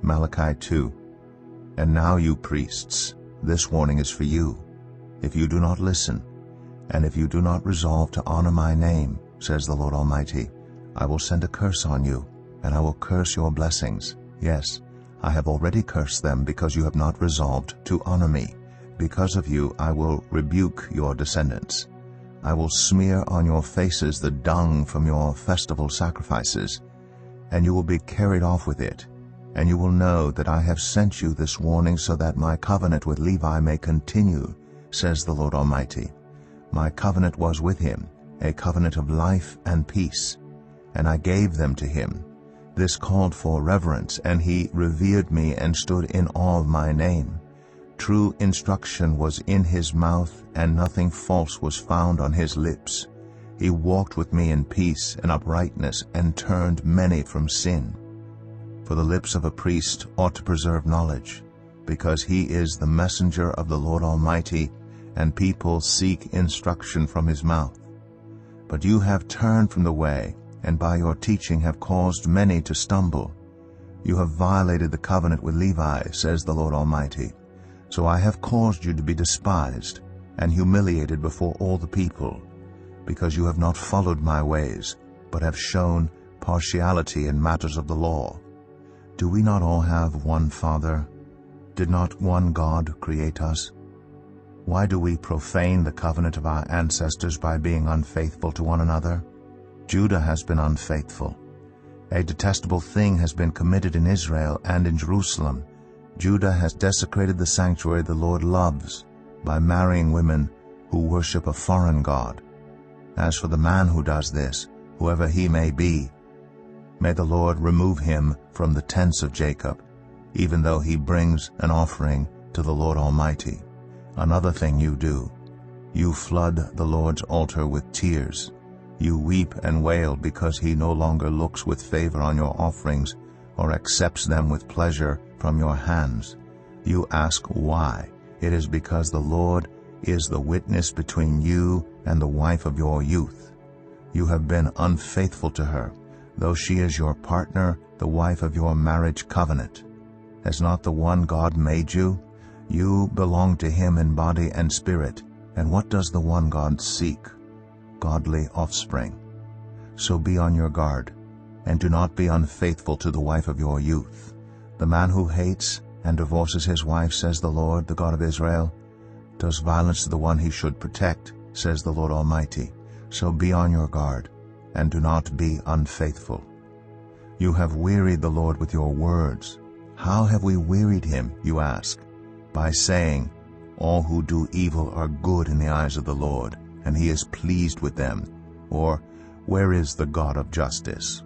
Malachi 2. And now, you priests, this warning is for you. If you do not listen, and if you do not resolve to honor my name, says the Lord Almighty, I will send a curse on you, and I will curse your blessings. Yes, I have already cursed them because you have not resolved to honor me. Because of you I will rebuke your descendants. I will smear on your faces the dung from your festival sacrifices, and you will be carried off with it. And you will know that I have sent you this warning so that my covenant with Levi may continue, says the Lord Almighty. My covenant was with him, a covenant of life and peace, and I gave them to him. This called for reverence, and he revered me and stood in awe of my name. True instruction was in his mouth, and nothing false was found on his lips. He walked with me in peace and uprightness, and turned many from sin. For the lips of a priest ought to preserve knowledge, because he is the messenger of the Lord Almighty, and people seek instruction from his mouth. But you have turned from the way, and by your teaching have caused many to stumble. You have violated the covenant with Levi, says the Lord Almighty. So I have caused you to be despised and humiliated before all the people, because you have not followed my ways, but have shown partiality in matters of the law. Do we not all have one Father? Did not one God create us? Why do we profane the covenant of our ancestors by being unfaithful to one another? Judah has been unfaithful. A detestable thing has been committed in Israel and in Jerusalem. Judah has desecrated the sanctuary the Lord loves by marrying women who worship a foreign god. As for the man who does this, whoever he may be, may the Lord remove him from the tents of Jacob, even though he brings an offering to the Lord Almighty. Another thing you do, you flood the Lord's altar with tears. You weep and wail because he no longer looks with favor on your offerings or accepts them with pleasure from your hands. You ask why. It is because the Lord is the witness between you and the wife of your youth. You have been unfaithful to her, though she is your partner, the wife of your marriage covenant. Has not the one God made you? You belong to him in body and spirit. And what does the one God seek? Godly offspring. So be on your guard, and do not be unfaithful to the wife of your youth. The man who hates and divorces his wife, says the Lord, the God of Israel, does violence to the one he should protect, says the Lord Almighty. So be on your guard, and do not be unfaithful. You have wearied the Lord with your words. How have we wearied him, you ask? By saying, all who do evil are good in the eyes of the Lord, and he is pleased with them. Or, where is the God of justice?